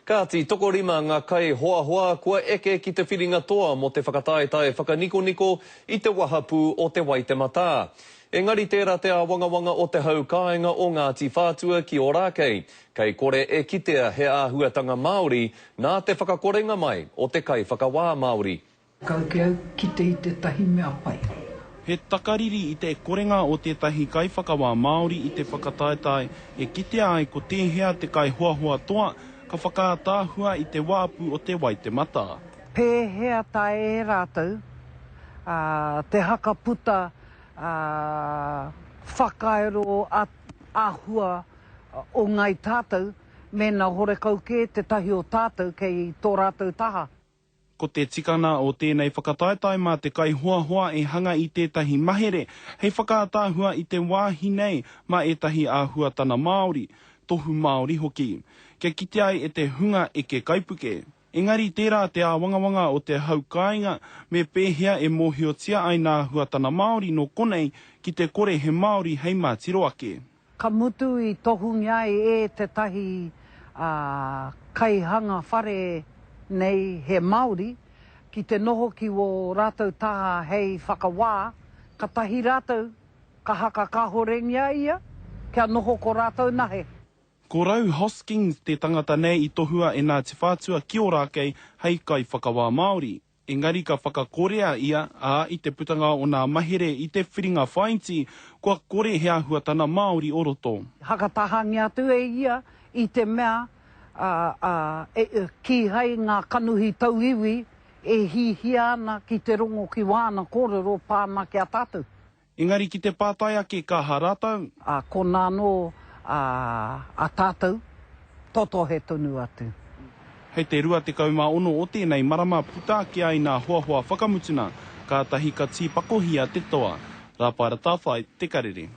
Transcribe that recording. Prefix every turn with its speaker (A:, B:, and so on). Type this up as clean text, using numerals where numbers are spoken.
A: Ka ti tokorima ngā kai hoa hoa kua eke ki te whiringa toa mo te whakataetae whakaniko i te wahapū o te Waitemata. Engari tērā te wangawanga o te haukainga o Ngāti Whātua ki Ōrākei. Kei kore e kitea he āhuatanga Māori nā te whakakorenga mai o te kai whakawā Māori.
B: Kau ke au kite i te tahi mea pai.
C: He takariri i te korenga o tētahi kai whakawā Māori i te whakataetae e kitea ai ko tēhea te kai hoahua toa ka whakātāhua i te wāpu o te Waitemata.
B: Pēhea tae e rātou, te hakaputa whakaero āhua o ngai tātou, mena hore kauke te tahi o tātou kei tō rātou taha.
C: Ko te tikana o tēnei whakataetae mā te kai hoahua e hanga i tētahi mahere, hei whakātāhua i te wāhi nei mā etahi āhuatana Māori, tohu Māori hoki. Kia kite ai e te hunga e ke kaipuke. Engari tērā te wangawanga o te haukainga me pēhea e mōhiotia ai nā huatana Māori no konei ki te kore he Māori hei mātiro ake.
B: Ka mutu i tohungi ai e te tahi kaihanga whare nei he Māori ki te noho ki o rātou taha hei whakawā, ka tahi rātou ka haka kahorengia ia, kia noho ko rātou nahe.
C: Ko Rau Hoskins te tangata nei i tohua e Ngāti Whātua ki Ōrākei hei kai whakawā Māori. Engari ka whakakorea ia i te putanga o nā mahere i te whiringa whainti kua kore he āhuatana Māori o roto.
B: Hakatahangi atu e ia i te mea ki hei ngā kanuhi tauiwi e hihi ana ki te rongo ki wāna kōrero pāna ki a tātou.
C: Engari ki te pātai ake ka harātau.
B: Ko nāno a tātou, toto he tonu atu.
C: Hei te rua te kaumaono o tēnei marama puta ki ai nā hoahua whakamutuna, ka tahi ka tīpakohia te toa. Rāpara tāwhai, te karere.